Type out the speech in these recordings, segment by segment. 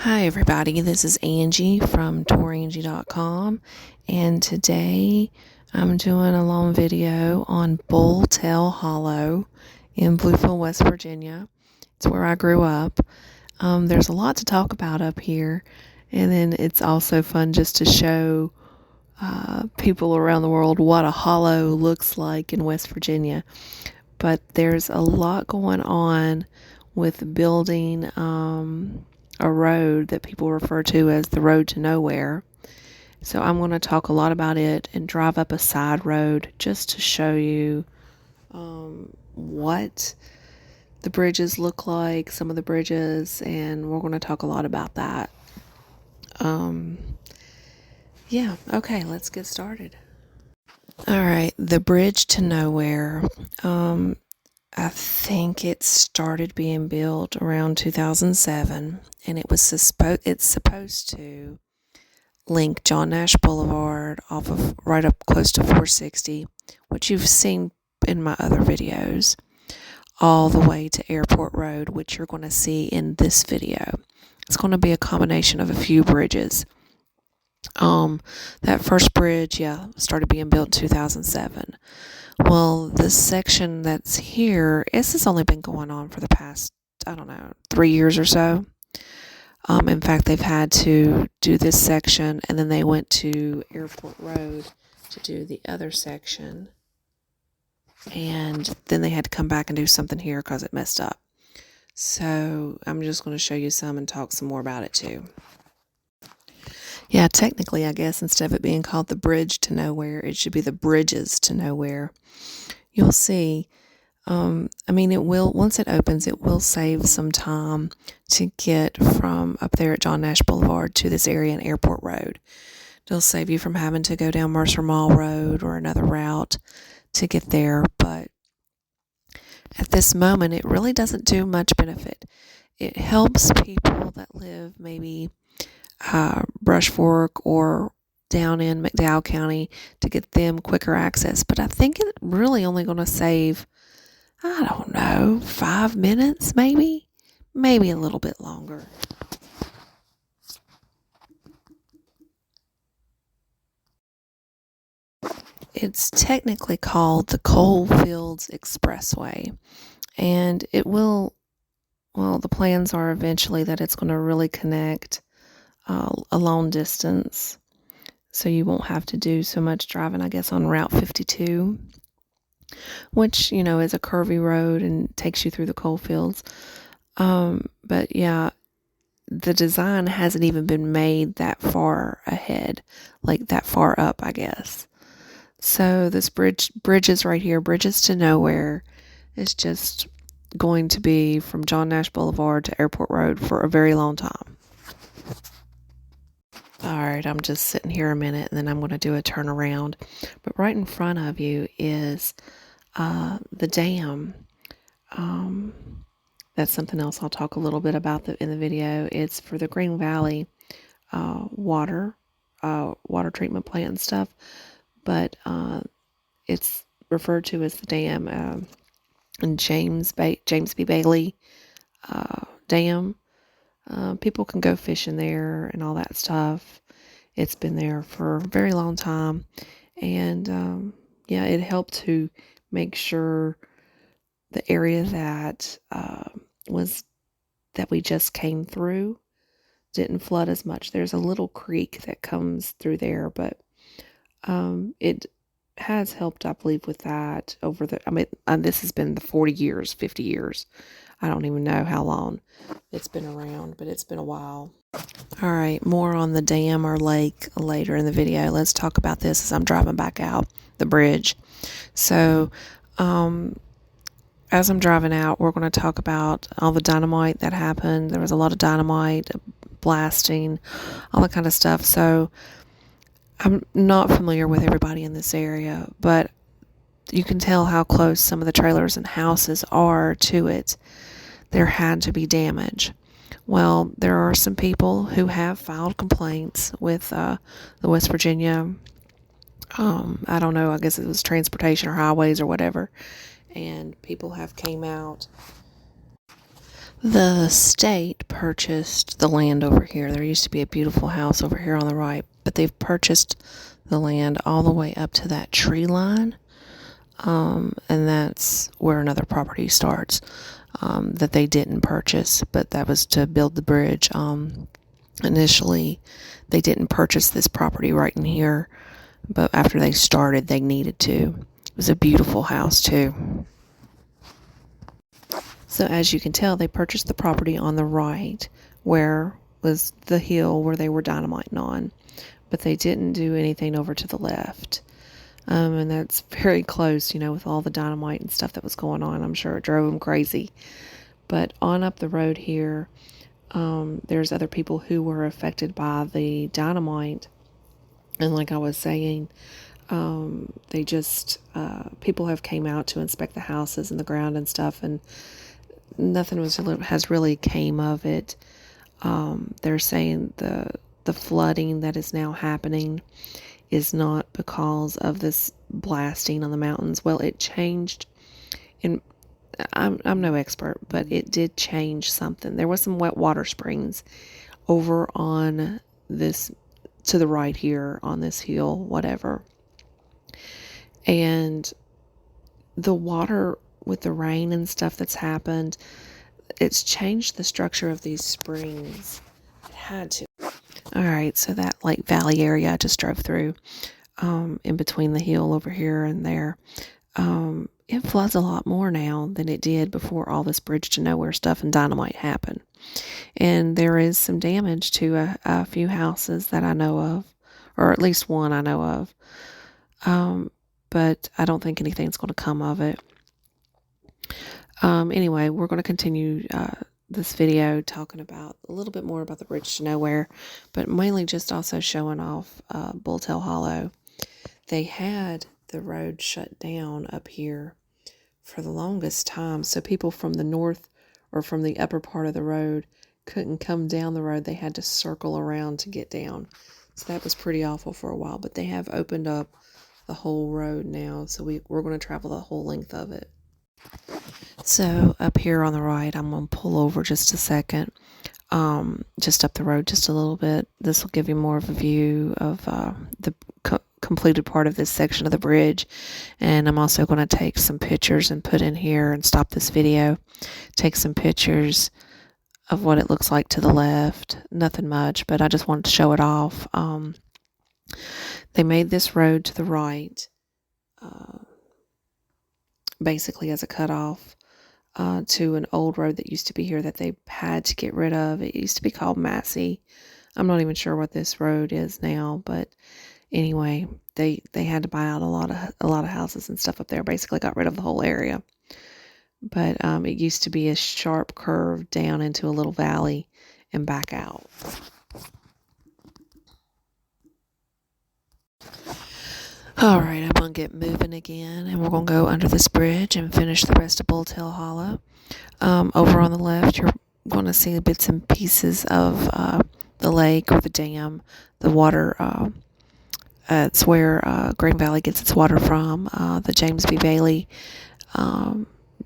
Hi everybody, this is Angie from tourangie.com, and today I'm doing a long video on Bulltail Hollow in Bluefield, West Virginia. It's where I grew up. There's a lot to talk about up here, and then it's also fun just to show people around the world what a hollow looks like in West Virginia. But there's a lot going on with building a road that people refer to as the road to nowhere. So I'm going to talk a lot about it and drive up a side road just to show you what the bridges look like, some of the bridges, and we're going to talk a lot about that. Yeah, okay, let's get started. All right, the bridge to nowhere. I think it started being built around 2007, and it's supposed to link John Nash Boulevard off of right up close to 460, which you've seen in my other videos, all the way to Airport Road, which you're going to see in this video. It's going to be a combination of a few bridges. That first bridge, started being built in 2007. Well, this section that's here, this has only been going on for the past, 3 years or so. In fact, they've had to do this section, and then they went to Airport Road to do the other section. And then they had to come back and do something here because it messed up. So I'm just going to show you some and talk some more about it too. Yeah, technically, I guess instead of it being called the bridge to nowhere, it should be the bridges to nowhere. You'll see, it will, once it opens, it will save some time to get from up there at John Nash Boulevard to this area in Airport Road. It'll save you from having to go down Mercer Mall Road or another route to get there, but at this moment, it really doesn't do much benefit. It helps people that live maybe Brush Fork or down in McDowell County to get them quicker access, but I think it's really only going to save, 5 minutes, maybe a little bit longer. It's technically called the Coalfields Expressway, and it will, the plans are eventually that it's going to really connect a long distance, so you won't have to do so much driving, I guess, on Route 52, which, is a curvy road and takes you through the coal fields. But yeah, the design hasn't even been made that far ahead, like that far up, I guess. So this bridges right here, bridges to nowhere, is just going to be from John Nash Boulevard to Airport Road for a very long time. Alright, I'm just sitting here a minute and then I'm going to do a turnaround. But right in front of you is the dam. That's something else I'll talk a little bit about in the video. It's for the Green Valley water treatment plant and stuff. But it's referred to as the dam and James B. Bailey Dam. People can go fishing there and all that stuff. It's been there for a very long time, and it helped to make sure the area that that we just came through didn't flood as much. There's a little creek that comes through there, but it has helped, I believe, with that over this has been the 40 years, 50 years. I don't even know how long it's been around, but it's been a while. All right, more on the dam or lake later in the video. Let's talk about this as I'm driving back out the bridge. So, as I'm driving out, we're going to talk about all the dynamite that happened. There was a lot of dynamite, blasting, all that kind of stuff. So, I'm not familiar with everybody in this area, but you can tell how close some of the trailers and houses are to it. There had to be damage. Well, there are some people who have filed complaints with the West Virginia, I don't know, I guess it was transportation or highways or whatever, and people have came out. The state purchased the land over here. There used to be a beautiful house over here on the right, but they've purchased the land all the way up to that tree line. And that's where another property starts that they didn't purchase, but that was to build the bridge. Initially, they didn't purchase this property right in here, but after they started, they needed to. It was a beautiful house, too. So as you can tell, they purchased the property on the right, where was the hill where they were dynamiting on, but they didn't do anything over to the left. And that's very close, with all the dynamite and stuff that was going on. I'm sure it drove them crazy. But on up the road here, there's other people who were affected by the dynamite. And like I was saying, they just, people have came out to inspect the houses and the ground and stuff, and nothing has really came of it. They're saying the flooding that is now happening is not because of this blasting on the mountains. Well, it changed, and I'm no expert, but it did change something. There was some wet water springs over on this, to the right here on this hill, whatever. And the water with the rain and stuff that's happened, it's changed the structure of these springs. It had to. All right, so that Lake Valley area I just drove through, in between the hill over here and there, it floods a lot more now than it did before all this bridge to nowhere stuff and dynamite happened. And there is some damage to a few houses that I know of, or at least one I know of, but I don't think anything's going to come of it. Anyway, we're going to continue this video talking about a little bit more about the bridge to nowhere, but mainly just also showing off Bulltail Hollow. They had the road shut down up here for the longest time, so people from the north or from the upper part of the road couldn't come down the road. They had to circle around to get down. So that was pretty awful for a while, but they have opened up the whole road now, so we're going to travel the whole length of it. So up here on the right, I'm going to pull over just a second, just up the road just a little bit. This will give you more of a view of the completed part of this section of the bridge. And I'm also going to take some pictures and put in here and stop this video. Take some pictures of what it looks like to the left. Nothing much, but I just wanted to show it off. They made this road to the right, basically as a cutoff to an old road that used to be here that they had to get rid of. It used to be called Massey. I'm not even sure what this road is now, but anyway, they had to buy out a lot of houses and stuff up there. Basically got rid of the whole area. But it used to be a sharp curve down into a little valley and back out. All right, I'm going to get moving again, and we're going to go under this bridge and finish the rest of Bulltail Hollow. Over on the left, you're going to see bits and pieces of the lake or the dam, the water. It's where Green Valley gets its water from, the James B. Bailey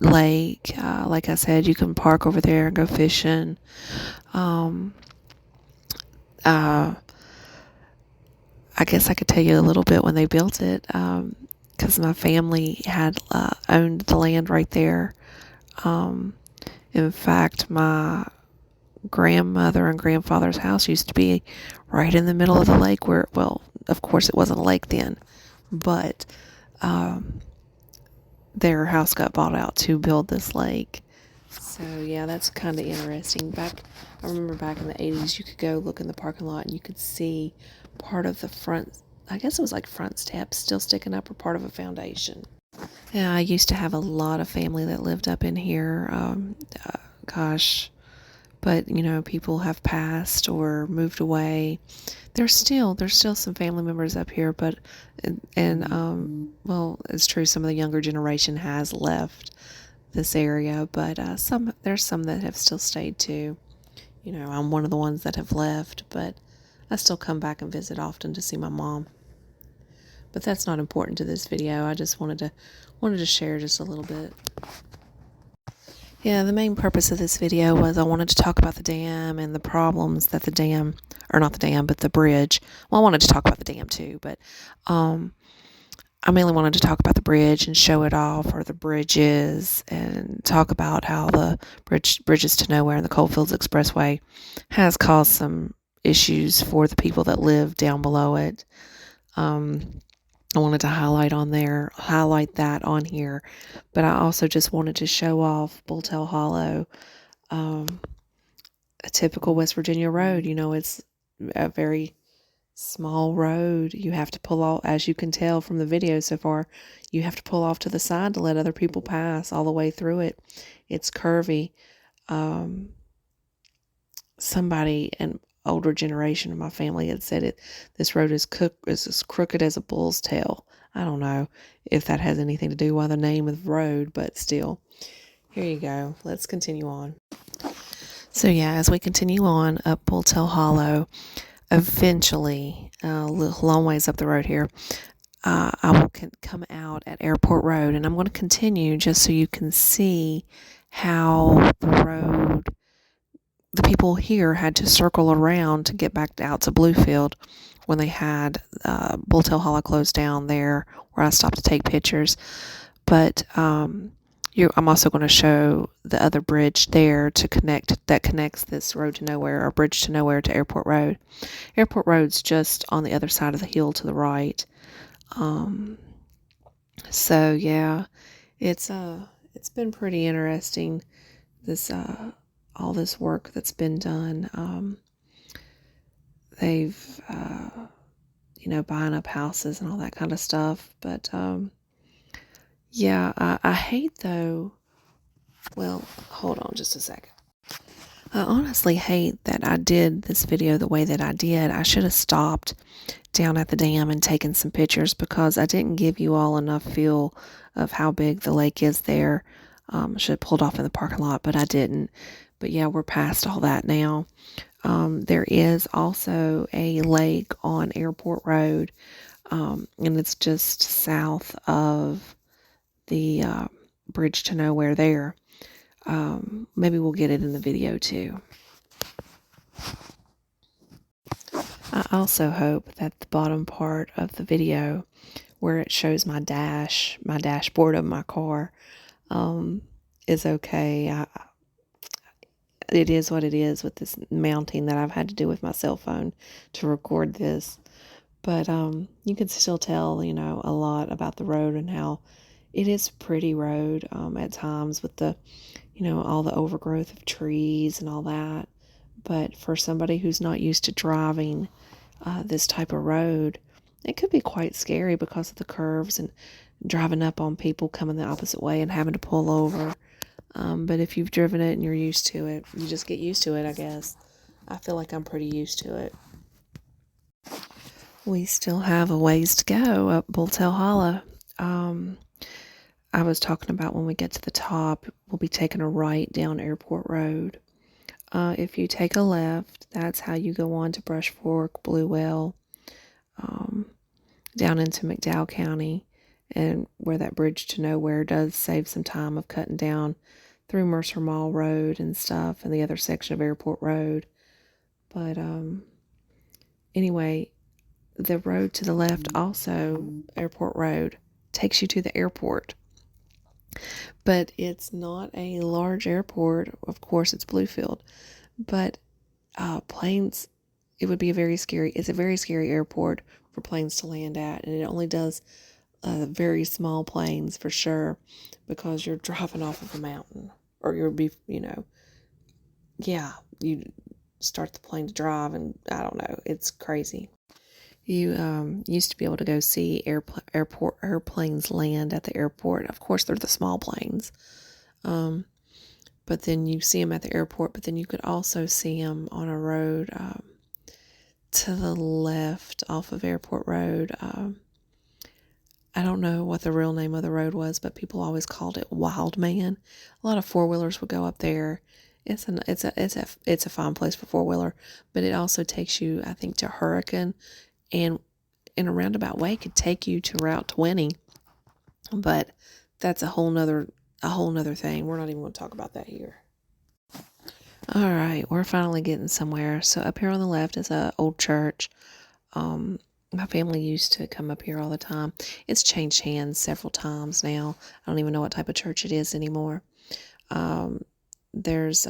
lake. Like I said, you can park over there and go fishing. I guess I could tell you a little bit when they built it, because my family had owned the land right there. In fact, my grandmother and grandfather's house used to be right in the middle of the lake where, well, of course it wasn't a lake then, but their house got bought out to build this lake. So yeah, that's kind of interesting. I remember back in the 80s, you could go look in the parking lot and you could see part of the front, I guess it was like front steps still sticking up, or part of a foundation. Yeah, I used to have a lot of family that lived up in here. But people have passed or moved away. There's still some family members up here, but well, it's true, some of the younger generation has left this area, but there's some that have still stayed too. I'm one of the ones that have left, but I still come back and visit often to see my mom. But that's not important to this video. I just wanted to share just a little bit. Yeah, the main purpose of this video was I wanted to talk about the dam and the problems that the dam, or not the dam, but the bridge. Well, I wanted to talk about the dam too, but I mainly wanted to talk about the bridge and show it off, or the bridges, and talk about how the bridges to nowhere and the Coalfields Expressway has caused some issues for the people that live down below it. I wanted to highlight that on here, but I also just wanted to show off Bulltail Hollow, a typical West Virginia road. You know, it's a very small road. You have to pull off, as you can tell from the video so far, you have to pull off to the side to let other people pass all the way through it. It's curvy. Somebody, an older generation of my family, had said this road is as crooked as a bull's tail. I don't know if that has anything to do with the name of the road, but still. Here you go. Let's continue on. So yeah, as we continue on up Bulltail Hollow, eventually, a long ways up the road here, I will come out at Airport Road, and I'm going to continue just so you can see how the people here had to circle around to get back out to Bluefield when they had Bulltail Hollow closed down there, where I stopped to take pictures. But I'm also going to show the other bridge there that connects this road to nowhere, or bridge to nowhere, to Airport Road. Airport Road's just on the other side of the hill to the right. So yeah, it's been pretty interesting, this all this work that's been done. They've buying up houses and all that kind of stuff, but yeah, I hate though. Well, hold on just a second. I honestly hate that I did this video the way that I did. I should have stopped down at the dam and taken some pictures, because I didn't give you all enough feel of how big the lake is there. I should have pulled off in the parking lot, but I didn't. But yeah, we're past all that now. There is also a lake on Airport Road, and it's just south of the bridge to nowhere there. Maybe we'll get it in the video too. I also hope that the bottom part of the video, where it shows my dashboard of my car, is okay. It is what it is with this mounting that I've had to do with my cell phone to record this. But you can still tell, a lot about the road and how it is a pretty road at times, with the, all the overgrowth of trees and all that. But for somebody who's not used to driving this type of road, it could be quite scary because of the curves and driving up on people coming the opposite way and having to pull over. But if you've driven it and you're used to it, you just get used to it, I guess. I feel like I'm pretty used to it. We still have a ways to go up Bulltail Hollow. I was talking about when we get to the top, we'll be taking a right down Airport Road. If you take a left, that's how you go on to Brush Fork, Blue Well, down into McDowell County, and where that bridge to nowhere does save some time of cutting down through Mercer Mall Road and stuff, and the other section of Airport Road. But anyway, the road to the left, also Airport Road, takes you to the airport. But it's not a large airport. Of course, it's Bluefield. But planes, it's a very scary airport for planes to land at. And it only does very small planes, for sure, because you're driving off of a mountain. Or you start the plane to drive, and I don't know, it's crazy. You used to be able to go see airplanes land at the airport. Of course, they're the small planes. But then you see them at the airport, but then you could also see them on a road to the left off of Airport Road. I don't know what the real name of the road was, but people always called it Wild Man. A lot of four-wheelers would go up there. It's a fine place for four-wheeler, but it also takes you, I think, to Hurricane, and in a roundabout way could take you to Route 20. But that's a whole nother a whole nother thing. We're not even going to talk about that here. All right, we're finally getting somewhere. So up here on the left is an old church. My family used to come up here all the time. It's changed hands several times now. I don't even know what type of church it is anymore. There's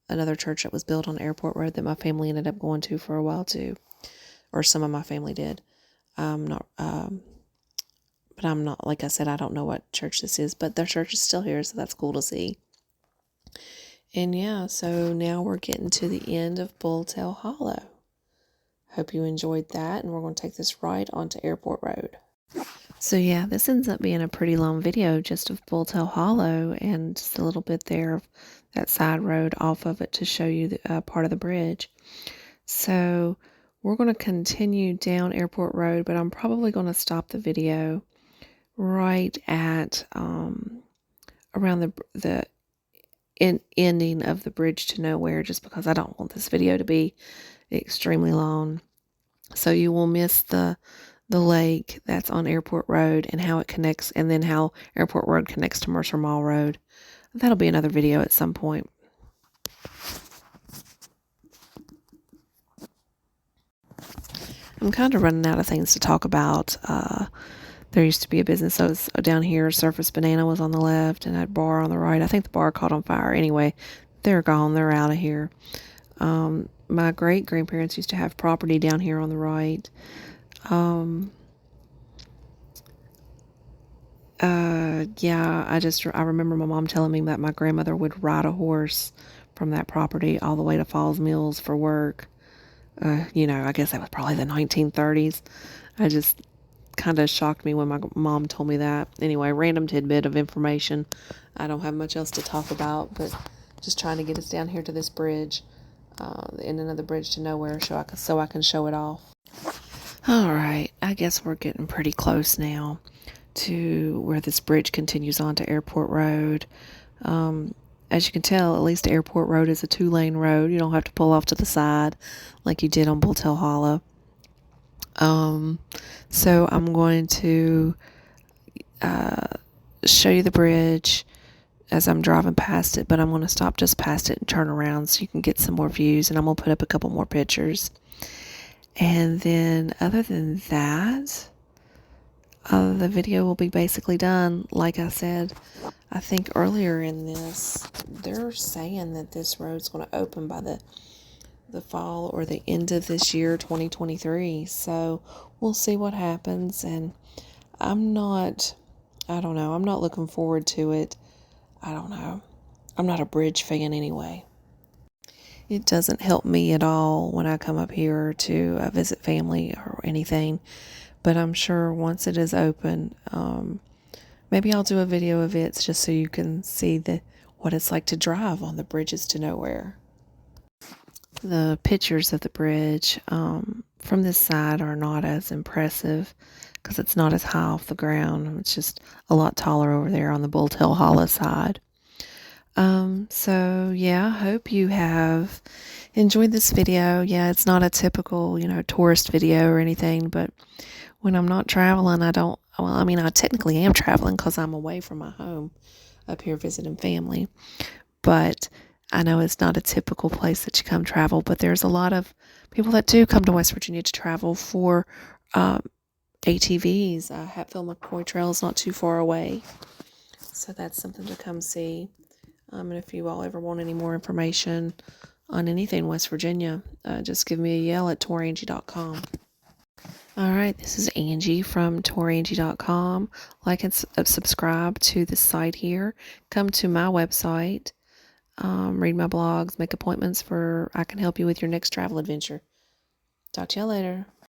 another church that was built on Airport Road that my family ended up going to for a while too, or some of my family did. Not, but I'm not, like I said, I don't know what church this is, but their church is still here, so that's cool to see. And yeah, so now we're getting to the end of Bulltail Hollow. Hope you enjoyed that, and we're going to take this right onto Airport Road. So yeah, this ends up being a pretty long video just of Bulltail Hollow and just a little bit there of that side road off of it to show you the part of the bridge. So we're going to continue down Airport Road, but I'm probably going to stop the video right at around the ending of the bridge to nowhere, just because I don't want this video to be extremely long. So you will miss the lake that's on Airport Road and how it connects, and then how Airport Road connects to Mercer Mall Road. That'll be another video at some point. I'm kind of running out of things to talk about. There used to be a business that was down here. Surface Banana was on the left and that bar on the right. I think the bar caught on fire. Anyway, they're gone. They're out of here. My great-grandparents used to have property down here on the right. Yeah, I remember my mom telling me that my grandmother would ride a horse from that property all the way to Falls Mills for work. I guess that was probably the 1930s. I just kind of shocked me when my mom told me that. Anyway, random tidbit of information. I don't have much else to talk about, but just trying to get us down here to this bridge, the ending of the bridge to nowhere, so I can show it off. All right, I guess we're getting pretty close now to where this bridge continues on to Airport Road. As you can tell, at least Airport Road is a 2-lane road. You don't have to pull off to the side like you did on Bulltail Hollow. So I'm going to show you the bridge as I'm driving past it, but I'm going to stop just past it and turn around so you can get some more views, and I'm going to put up a couple more pictures. And then other than that, the video will be basically done. Like I said, I think earlier in this, they're saying that this road's going to open by the fall or the end of this year, 2023. So we'll see what happens. And I don't know. I'm not looking forward to it. I don't know. I'm not a bridge fan anyway. It doesn't help me at all when I come up here to visit family or anything. But I'm sure once it is open, maybe I'll do a video of it just so you can see what it's like to drive on the bridges to nowhere. The pictures of the bridge from this side are not as impressive because it's not as high off the ground. It's just a lot taller over there on the Bulltail Hollow side. So yeah, I hope you have enjoyed this video. Yeah, it's not a typical, tourist video or anything, but when I'm not traveling, I technically am traveling because I'm away from my home up here visiting family, but I know it's not a typical place that you come travel, but there's a lot of people that do come to West Virginia to travel for ATVs. Hatfield McCoy Trail is not too far away, so that's something to come see. And if you all ever want any more information on anything West Virginia, just give me a yell at tourangie.com. All right, this is Angie from tourangie.com. Like and subscribe to this site here. Come to my website. Read my blogs, make appointments I can help you with your next travel adventure. Talk to you later.